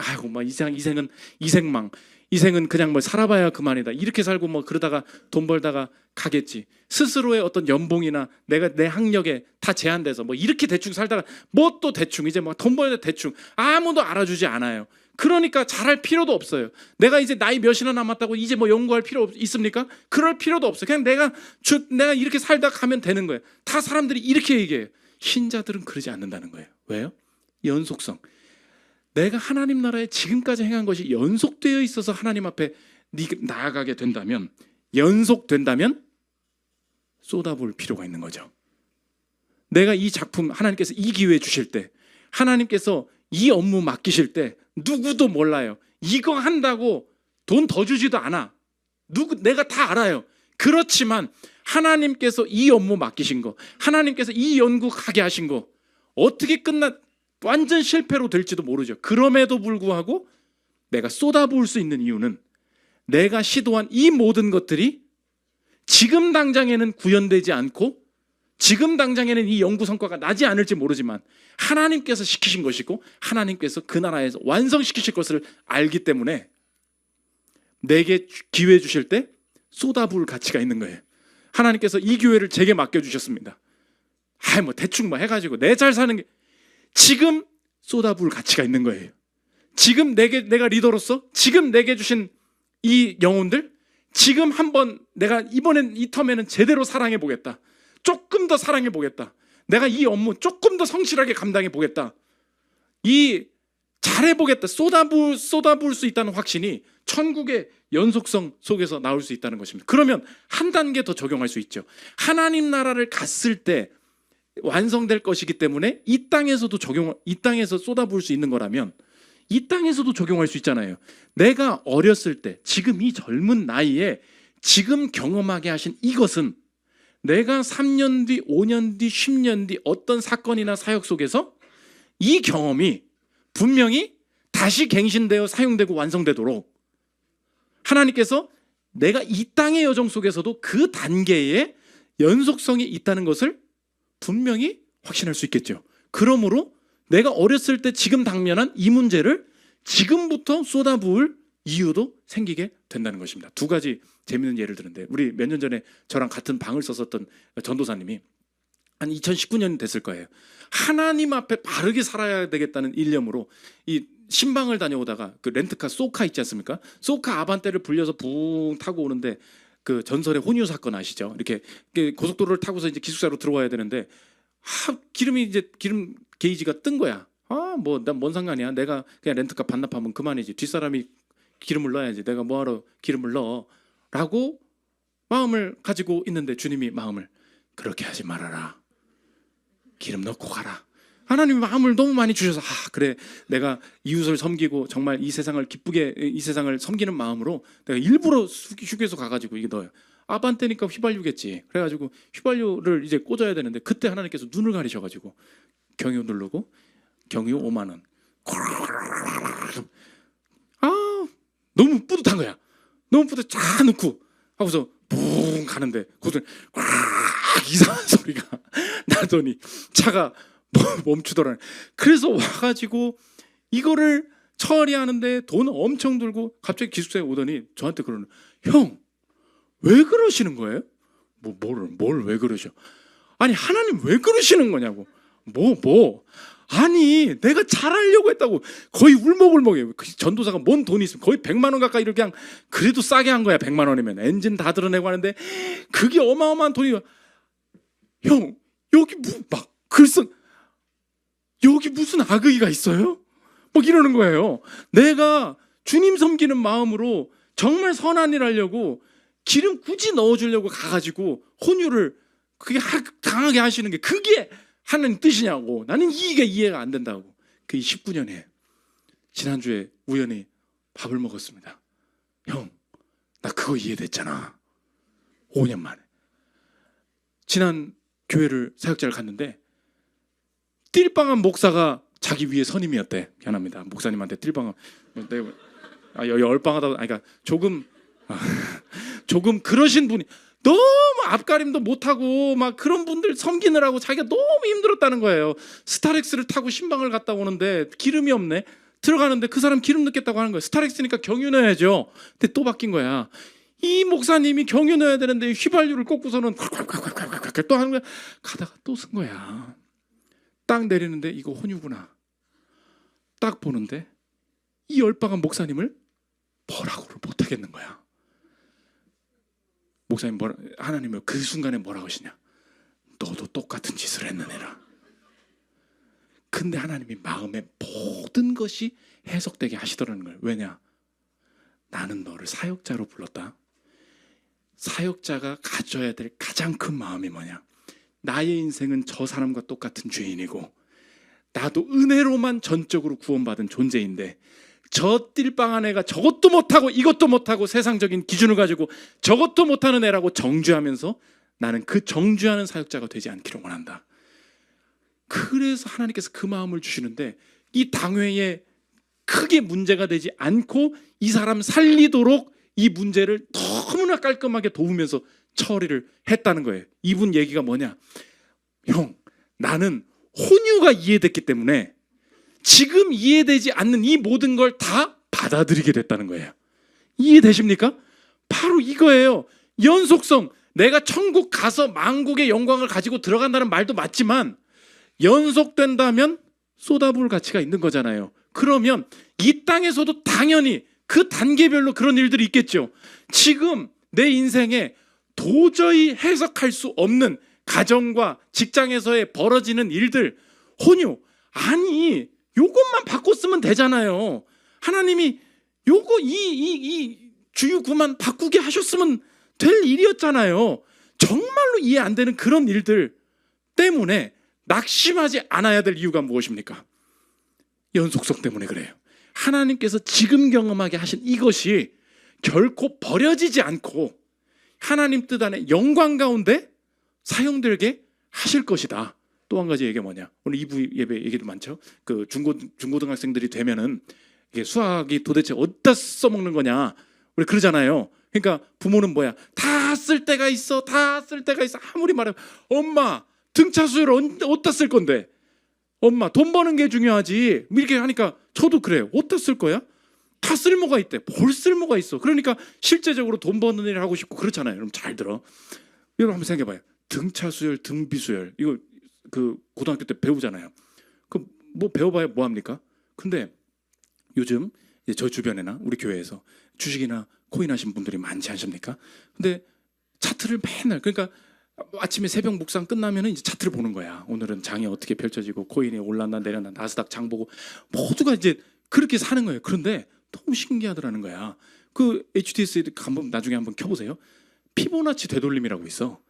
Speaker 1: 이생은 그냥 뭐 살아봐야 그만이다. 이렇게 살고 뭐 그러다가 돈 벌다가 가겠지. 스스로의 어떤 연봉이나 내가 내 학력에 다 제한돼서 뭐 이렇게 대충 살다가 뭐 또 대충 이제 뭐 돈 벌다 대충 아무도 알아주지 않아요. 그러니까 잘할 필요도 없어요. 내가 이제 나이 몇이나 남았다고 이제 뭐 연구할 필요 있습니까? 그럴 필요도 없어요. 그냥 내가 이렇게 살다 가면 되는 거예요. 다 사람들이 이렇게 얘기해요. 신자들은 그러지 않는다는 거예요. 왜요? 연속성. 내가 하나님 나라에 지금까지 행한 것이 연속되어 있어서 하나님 앞에 나아가게 된다면, 연속된다면 쏟아부을 필요가 있는 거죠. 내가 이 작품 하나님께서 이 기회 주실 때, 하나님께서 이 업무 맡기실 때 누구도 몰라요. 이거 한다고 돈 더 주지도 않아. 내가 다 알아요. 그렇지만 하나님께서 이 업무 맡기신 거, 하나님께서 이 연구 가게 하신 거 어떻게 완전 실패로 될지도 모르죠. 그럼에도 불구하고 내가 쏟아부을 수 있는 이유는 내가 시도한 이 모든 것들이 지금 당장에는 구현되지 않고 지금 당장에는 이 연구 성과가 나지 않을지 모르지만 하나님께서 시키신 것이고 하나님께서 그 나라에서 완성시키실 것을 알기 때문에 내게 기회 주실 때 쏟아부을 가치가 있는 거예요. 하나님께서 이 교회를 제게 맡겨주셨습니다. 뭐 대충 뭐 해가지고 내 잘 사는 게 지금 쏟아부을 가치가 있는 거예요. 지금 내가 리더로서 지금 내게 주신 이 영혼들 지금 한번 내가 이번엔 이 텀에는 제대로 사랑해 보겠다. 조금 더 사랑해 보겠다. 내가 이 업무 조금 더 성실하게 감당해 보겠다. 잘해 보겠다. 쏟아부을 수 있다는 확신이 천국의 연속성 속에서 나올 수 있다는 것입니다. 그러면 한 단계 더 적용할 수 있죠. 하나님 나라를 갔을 때 완성될 것이기 때문에 이 땅에서 쏟아부을 수 있는 거라면 이 땅에서도 적용할 수 있잖아요. 내가 어렸을 때 지금 이 젊은 나이에 지금 경험하게 하신 이것은 내가 3년 뒤, 5년 뒤, 10년 뒤 어떤 사건이나 사역 속에서 이 경험이 분명히 다시 갱신되어 사용되고 완성되도록 하나님께서 내가 이 땅의 여정 속에서도 그 단계에 연속성이 있다는 것을 분명히 확신할 수 있겠죠. 그러므로 내가 어렸을 때 지금 당면한 이 문제를 지금부터 쏟아부을 이유도 생기게 된다는 것입니다. 두 가지 재미있는 예를 드는데 우리 몇 년 전에 저랑 같은 방을 썼었던 전도사님이 한 2019년 됐을 거예요. 하나님 앞에 바르게 살아야 되겠다는 일념으로 이 신방을 다녀오다가 그 렌트카 소카 있지 않습니까? 소카 아반떼를 불려서 붕 타고 오는데 그 전설의 혼유 사건 아시죠? 이렇게 고속도로를 타고서 이제 기숙사로 들어와야 되는데 기름 게이지가 뜬 거야. 난 뭔 상관이야. 내가 그냥 렌트카 반납하면 그만이지. 뒷사람이 기름을 넣어야지. 내가 뭐하러 기름을 넣어? 라고 마음을 가지고 있는데 주님이 마음을 그렇게 하지 말아라. 기름 넣고 가라. 하나님이 마음을 너무 많이 주셔서 그래 내가 이웃을 섬기고 정말 이 세상을 기쁘게 이 세상을 섬기는 마음으로 내가 일부러 휴게소 가가지고 이게 넣어요. 아반떼니까 휘발유겠지. 그래가지고 휘발유를 이제 꽂아야 되는데 그때 하나님께서 눈을 가리셔가지고 경유 누르고 경유 5만 원. 너무 뿌듯한 거야. 너무 뿌듯 쫙 넣고 하고서 붕 가는데 그것을 이상한 소리가 나더니 차가 멈추더라. 그래서 와가지고 이거를 처리하는데 돈 엄청 들고 갑자기 기숙사에 오더니 저한테 그러는 형 왜 그러시는 거예요? 뭘 왜 그러셔? 아니 하나님 왜 그러시는 거냐고. 아니 내가 잘하려고 했다고. 거의 울먹울먹해요. 전도사가 뭔 돈이 있으면 거의 100만 원 가까이 이렇게 그냥 그래도 싸게 한 거야. 100만 원이면 엔진 다 드러내고 하는데 그게 어마어마한 돈이. 형 여기 막 글쓴 여기 무슨 악의가 있어요? 막 이러는 거예요. 내가 주님 섬기는 마음으로 정말 선한 일 하려고 기름 굳이 넣어주려고 가가지고 혼유를 그게 당하게 하시는 게 그게 하는 뜻이냐고. 나는 이게 이해가 안 된다고. 그 19년에 지난주에 우연히 밥을 먹었습니다. 형, 나 그거 이해됐잖아. 5년 만에. 지난 교회를 사역자를 갔는데 띨빵한 목사가 자기 위에 선임이었대. 미안합니다. 목사님한테 띨빵한 열빵하다. 그러니까 조금 그러신 분이 너무 앞가림도 못하고 막 그런 분들 섬기느라고 자기가 너무 힘들었다는 거예요. 스타렉스를 타고 신방을 갔다 오는데 기름이 없네. 들어가는데 그 사람 기름 넣겠다고 하는 거예요. 스타렉스니까 경유 넣어야죠. 근데 또 바뀐 거야. 이 목사님이 경유 넣어야 되는데 휘발유를 꽂고서는 또 하는 거야. 가다가 또 쓴 거야. 딱 내리는데 이거 혼유구나. 딱 보는데 이 열방한 목사님을 뭐라고를 못하겠는 거야. 목사님 하나님이 그 순간에 뭐라고 하시냐. 너도 똑같은 짓을 했느니라. 근데 하나님이 마음의 모든 것이 해석되게 하시더라는 거예요. 왜냐? 나는 너를 사역자로 불렀다. 사역자가 가져야 될 가장 큰 마음이 뭐냐? 나의 인생은 저 사람과 똑같은 죄인이고 나도 은혜로만 전적으로 구원받은 존재인데 저 띨빵한 애가 저것도 못하고 이것도 못하고 세상적인 기준을 가지고 저것도 못하는 애라고 정죄하면서 나는 그 정죄하는 사역자가 되지 않기를 원한다. 그래서 하나님께서 그 마음을 주시는데 이 당회에 크게 문제가 되지 않고 이 사람 살리도록 이 문제를 너무나 깔끔하게 도우면서 처리를 했다는 거예요. 이분 얘기가 뭐냐? 형, 나는 혼유가 이해됐기 때문에 지금 이해되지 않는 이 모든 걸 다 받아들이게 됐다는 거예요. 이해되십니까? 바로 이거예요. 연속성. 내가 천국 가서 만국의 영광을 가지고 들어간다는 말도 맞지만 연속된다면 쏟아부을 가치가 있는 거잖아요. 그러면 이 땅에서도 당연히 그 단계별로 그런 일들이 있겠죠. 지금 내 인생에 도저히 해석할 수 없는 가정과 직장에서의 벌어지는 일들, 혼유. 아니 요것만 바꿨으면 되잖아요. 하나님이 요거 이 주유구만 바꾸게 하셨으면 될 일이었잖아요. 정말로 이해 안 되는 그런 일들 때문에 낙심하지 않아야 될 이유가 무엇입니까? 연속성 때문에 그래요. 하나님께서 지금 경험하게 하신 이것이 결코 버려지지 않고 하나님 뜻 안에 영광 가운데 사용되게 하실 것이다. 또 한 가지 얘기가 뭐냐? 오늘 2부 예배 얘기도 많죠. 그 중고등학생들이 되면은 이게 수학이 도대체 어디다 써먹는 거냐? 우리 그러잖아요. 그러니까 부모는 뭐야? 다 쓸 때가 있어. 다 쓸 때가 있어. 아무리 말하면 엄마 등차 수열을 어디다 쓸 건데? 엄마 돈 버는 게 중요하지. 이렇게 하니까 저도 그래요. 어디다 쓸 거야? 다 쓸모가 있대. 뭘 쓸모가 있어? 그러니까 실제적으로 돈 버는 일을 하고 싶고 그렇잖아요. 여러분 잘 들어. 여러분 한번 생각해봐요. 등차 수열, 등비 수열 이거 그 고등학교 때 배우잖아요. 그 뭐 배워봐야 뭐 합니까? 근데 요즘 이제 저 주변에나 우리 교회에서 주식이나 코인 하신 분들이 많지 않습니까? 근데 차트를 맨날 그러니까 아침에 새벽 묵상 끝나면은 이제 차트를 보는 거야. 오늘은 장이 어떻게 펼쳐지고 코인이 올랐나 내렸나 나스닥 장 보고 모두가 이제 그렇게 사는 거예요. 그런데 너무 신기하더라는 거야. 그 HTS 한번 나중에 한번 켜보세요. 피보나치 되돌림이라고 있어.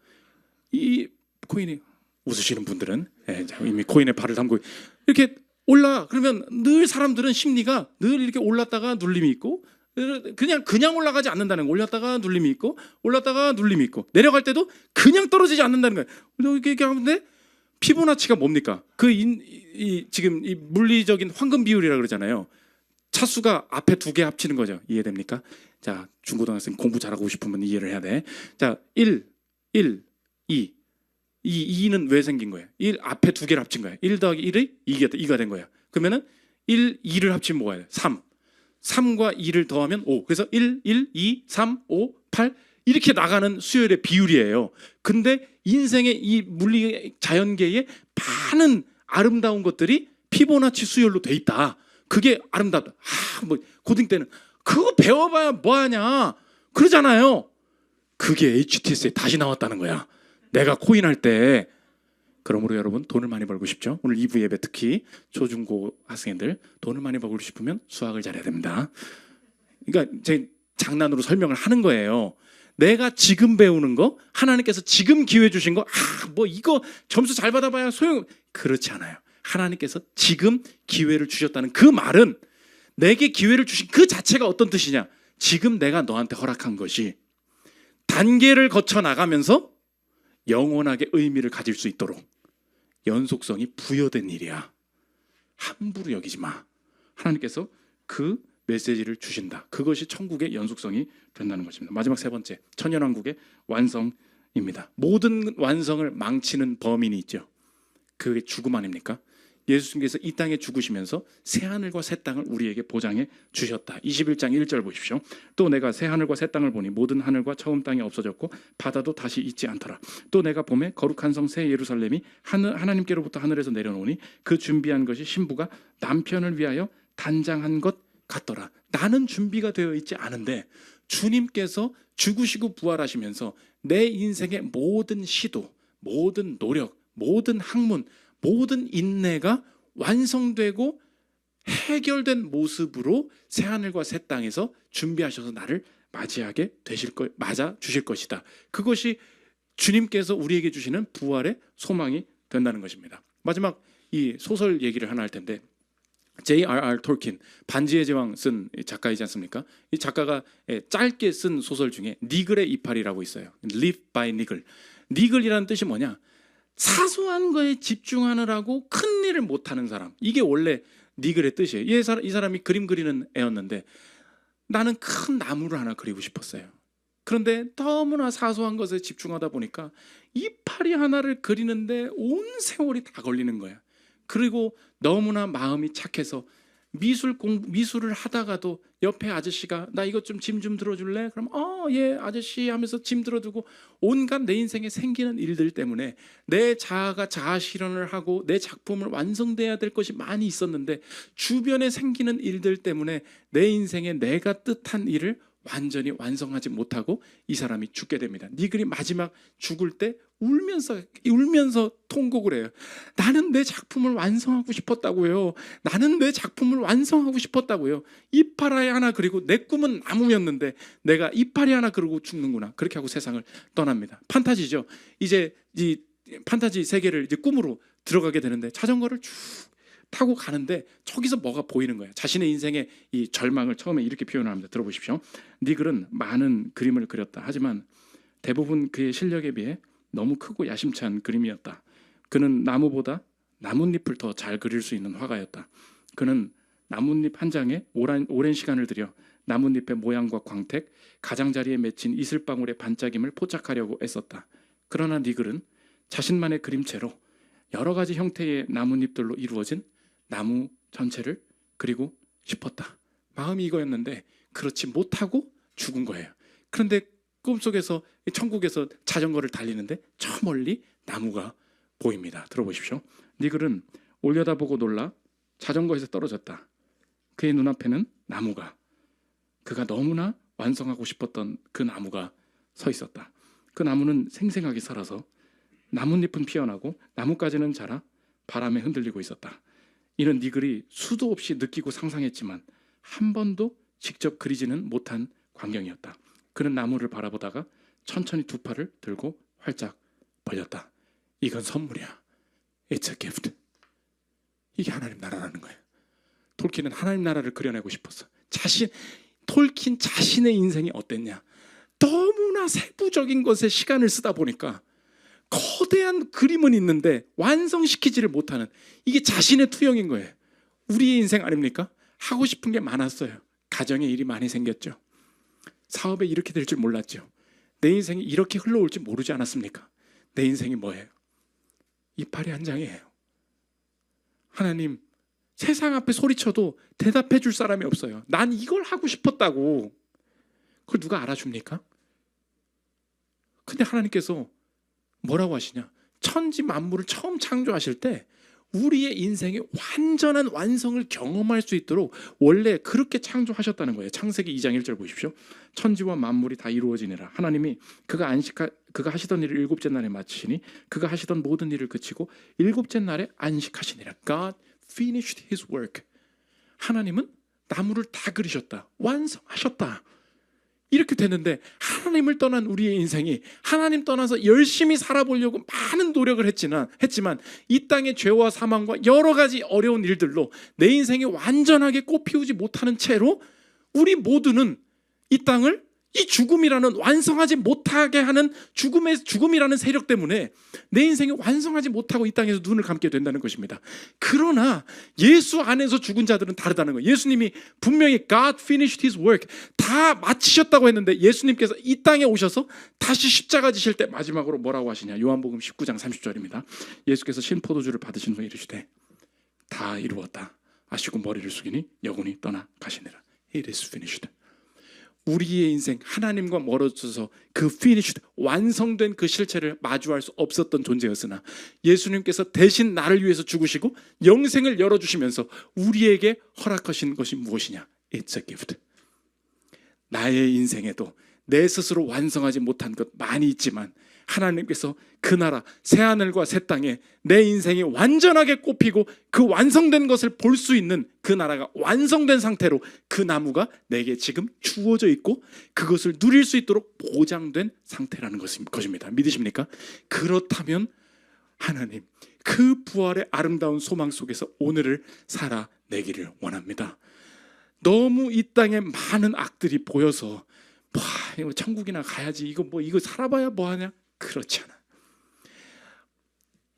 Speaker 1: 이 코인이 웃으시는 분들은 이미 코인에 발을 담고 이렇게 올라. 그러면 늘 사람들은 심리가 늘 이렇게 올랐다가 눌림이 있고 그냥 올라가지 않는다는 거예요. 올랐다가 눌림이 있고 올랐다가 눌림이 있고 내려갈 때도 그냥 떨어지지 않는다는 거예요. 이렇게 하는데 피보나치가 뭡니까? 지금 이 물리적인 황금 비율이라 그러잖아요. 차수가 앞에 두 개 합치는 거죠. 이해됩니까? 자, 중고등학생 공부 잘하고 싶으면 이해를 해야 돼. 자, 1, 2. 이 2는 왜 생긴 거예요? 1 앞에 두 개를 합친 거예요. 1 더하기 1이 2가 된 거예요. 그러면은 1, 2를 합치면 뭐가 돼요? 3. 3과 2를 더하면 5. 그래서 1, 2, 3, 5, 8 이렇게 나가는 수열의 비율이에요. 근데 인생의 이 물리 자연계에 많은 아름다운 것들이 피보나치 수열로 돼 있다. 그게 아름답다. 뭐 고등 때는 그거 배워봐야 뭐하냐 그러잖아요. 그게 HTS에 다시 나왔다는 거야. 내가 코인 할 때. 그러므로 여러분 돈을 많이 벌고 싶죠? 오늘 2부 예배 특히 초중고 학생들 돈을 많이 벌고 싶으면 수학을 잘해야 됩니다. 그러니까 제 장난으로 설명을 하는 거예요. 내가 지금 배우는 거 하나님께서 지금 기회 주신 거 뭐 이거 점수 잘 받아봐야 소용 그렇지 않아요. 하나님께서 지금 기회를 주셨다는 그 말은 내게 기회를 주신 그 자체가 어떤 뜻이냐? 지금 내가 너한테 허락한 것이 단계를 거쳐 나가면서 영원하게 의미를 가질 수 있도록 연속성이 부여된 일이야. 함부로 여기지 마. 하나님께서 그 메시지를 주신다. 그것이 천국의 연속성이 된다는 것입니다. 마지막 세 번째, 천연왕국의 완성입니다. 모든 완성을 망치는 범인이 있죠. 그게 죽음 아닙니까? 예수님께서 이 땅에 죽으시면서 새하늘과 새 땅을 우리에게 보장해 주셨다. 21장 1절 보십시오. 또 내가 새하늘과 새 땅을 보니 모든 하늘과 처음 땅이 없어졌고 바다도 다시 있지 않더라. 또 내가 봄에 거룩한 성 새 예루살렘이 하나님께로부터 하늘에서 내려오니 그 준비한 것이 신부가 남편을 위하여 단장한 것 같더라. 나는 준비가 되어 있지 않은데 주님께서 죽으시고 부활하시면서 내 인생의 모든 시도, 모든 노력, 모든 학문, 모든 인내가 완성되고 해결된 모습으로 새하늘과 새 땅에서 준비하셔서 나를 맞아 주실 것이다. 그것이 주님께서 우리에게 주시는 부활의 소망이 된다는 것입니다. 마지막 이 소설 얘기를 하나 할 텐데 J.R.R. 톨킨 반지의 제왕 쓴 작가이지 않습니까? 이 작가가 짧게 쓴 소설 중에 니글의 이파리라고 있어요. Live by Nigel. 니글이라는 뜻이 뭐냐? 사소한 거에 집중하느라고 큰 일을 못하는 사람. 이게 원래 니글의 뜻이에요. 이 사람이 그림 그리는 애였는데 나는 큰 나무를 하나 그리고 싶었어요. 그런데 너무나 사소한 것에 집중하다 보니까 이파리 하나를 그리는데 온 세월이 다 걸리는 거야. 그리고 너무나 마음이 착해서 미술을 하다가도 옆에 아저씨가 나 이것 좀 짐 좀 들어줄래? 그럼 예 아저씨 하면서 짐 들어두고 온갖 내 인생에 생기는 일들 때문에 내 자아가 자아 실현을 하고 내 작품을 완성돼야 될 것이 많이 있었는데 주변에 생기는 일들 때문에 내 인생에 내가 뜻한 일을 완전히 완성하지 못하고 이 사람이 죽게 됩니다. 니글이 마지막 죽을 때 울면서 통곡을 해요. 나는 내 작품을 완성하고 싶었다고요. 나는 내 작품을 완성하고 싶었다고요. 이파리 하나 그리고 내 꿈은 나무였는데 내가 이파리 하나 그리고 죽는구나. 그렇게 하고 세상을 떠납니다. 판타지죠. 이제 이 판타지 세계를 이제 꿈으로 들어가게 되는데 자전거를 쭉 타고 가는데 저기서 뭐가 보이는 거예요. 자신의 인생의 이 절망을 처음에 이렇게 표현합니다. 들어보십시오. 니글은 많은 그림을 그렸다. 하지만 대부분 그의 실력에 비해 너무 크고 야심찬 그림이었다. 그는 나무보다 나뭇잎을 더 잘 그릴 수 있는 화가였다. 그는 나뭇잎 한 장에 오랜 시간을 들여 나뭇잎의 모양과 광택, 가장자리에 맺힌 이슬방울의 반짝임을 포착하려고 애썼다. 그러나 니글은 자신만의 그림체로 여러 가지 형태의 나뭇잎들로 이루어진 나무 전체를 그리고 싶었다. 마음이 이거였는데 그렇지 못하고 죽은 거예요. 그런데 꿈속에서 천국에서 자전거를 달리는데 저 멀리 나무가 보입니다. 들어보십시오. 니글은 올려다보고 놀라 자전거에서 떨어졌다. 그의 눈앞에는 나무가, 그가 너무나 완성하고 싶었던 그 나무가 서 있었다. 그 나무는 생생하게 살아서 나뭇잎은 피어나고 나뭇가지는 자라 바람에 흔들리고 있었다. 이는 니글이 수도 없이 느끼고 상상했지만 한 번도 직접 그리지는 못한 광경이었다. 그는 나무를 바라보다가 천천히 두 팔을 들고 활짝 벌렸다. 이건 선물이야. It's a gift. 이게 하나님 나라라는 거예요. 톨킨은 하나님 나라를 그려내고 싶었어. 톨킨 자신의 인생이 어땠냐? 너무나 세부적인 것에 시간을 쓰다 보니까 거대한 그림은 있는데 완성시키지를 못하는, 이게 자신의 투영인 거예요. 우리의 인생 아닙니까? 하고 싶은 게 많았어요. 가정에 일이 많이 생겼죠. 사업에 이렇게 될 줄 몰랐죠. 내 인생이 이렇게 흘러올 줄 모르지 않았습니까? 내 인생이 뭐예요? 이파리 한 장이에요. 하나님, 세상 앞에 소리쳐도 대답해 줄 사람이 없어요. 난 이걸 하고 싶었다고. 그걸 누가 알아줍니까? 근데 하나님께서 뭐라고 하시냐? 천지 만물을 처음 창조하실 때 우리의 인생의 완전한 완성을 경험할 수 있도록 원래 그렇게 창조하셨다는 거예요. 창세기 2장 1절 보십시오. 천지와 만물이 다 이루어지니라. 하나님이 그가 하시던 일을 일곱째 날에 마치시니 그가 하시던 모든 일을 그치고 일곱째 날에 안식하시니라. God finished his work. 하나님은 나무를 다 그리셨다. 완성하셨다. 이렇게 됐는데 하나님을 떠난 우리의 인생이, 하나님 떠나서 열심히 살아보려고 많은 노력을 했지만 이 땅의 죄와 사망과 여러 가지 어려운 일들로 내 인생이 완전하게 꽃피우지 못하는 채로 우리 모두는 이 땅을 이 죽음이라는 완성하지 못하게 하는 죽음이라는 세력 때문에 내 인생이 완성하지 못하고 이 땅에서 눈을 감게 된다는 것입니다. 그러나 예수 안에서 죽은 자들은 다르다는 거예요. 예수님이 분명히 God finished his work, 다 마치셨다고 했는데 예수님께서 이 땅에 오셔서 다시 십자가 지실 때 마지막으로 뭐라고 하시냐? 요한복음 19장 30절입니다. 예수께서 신포도주를 받으신 후에 이르시되 다 이루었다 하시고 머리를 숙이니 영혼이 떠나 가시니라. It is finished. 우리의 인생, 하나님과 멀어져서 그 finished, 완성된 그 실체를 마주할 수 없었던 존재였으나 예수님께서 대신 나를 위해서 죽으시고 영생을 열어주시면서 우리에게 허락하신 것이 무엇이냐? It's a gift. 나의 인생에도 내 스스로 완성하지 못한 것 많이 있지만 하나님께서 그 나라, 새하늘과 새 땅에 내 인생이 완전하게 꽃피고 그 완성된 것을 볼 수 있는 그 나라가 완성된 상태로 그 나무가 내게 지금 주어져 있고 그것을 누릴 수 있도록 보장된 상태라는 것입니다. 믿으십니까? 그렇다면 하나님, 그 부활의 아름다운 소망 속에서 오늘을 살아내기를 원합니다. 너무 이 땅에 많은 악들이 보여서 이거 천국이나 가야지, 이거 살아봐야 뭐하냐? 그렇지 않아.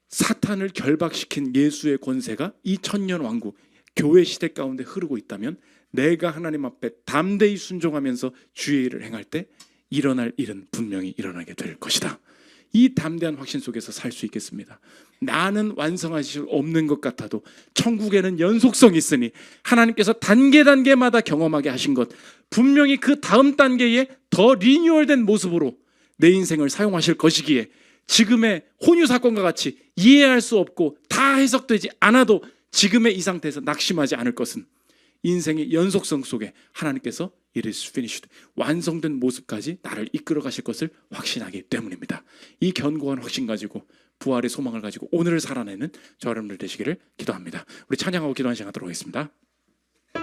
Speaker 1: 사탄을 결박시킨 예수의 권세가 이 천년 왕국 교회 시대 가운데 흐르고 있다면 내가 하나님 앞에 담대히 순종하면서 주의 일을 행할 때 일어날 일은 분명히 일어나게 될 것이다. 이 담대한 확신 속에서 살 수 있겠습니다. 나는 완성하실 수 없는 것 같아도 천국에는 연속성이 있으니 하나님께서 단계마다 경험하게 하신 것, 분명히 그 다음 단계에 더 리뉴얼된 모습으로 내 인생을 사용하실 것이기에 지금의 혼유 사건과 같이 이해할 수 없고 다 해석되지 않아도 지금의 이 상태에서 낙심하지 않을 것은 인생의 연속성 속에 하나님께서 It is finished, 완성된 모습까지 나를 이끌어 가실 것을 확신하기 때문입니다. 이 견고한 확신 가지고 부활의 소망을 가지고 오늘을 살아내는 저 여러분들 되시기를 기도합니다. 우리 찬양하고 기도하는 시간 갖도록 하겠습니다.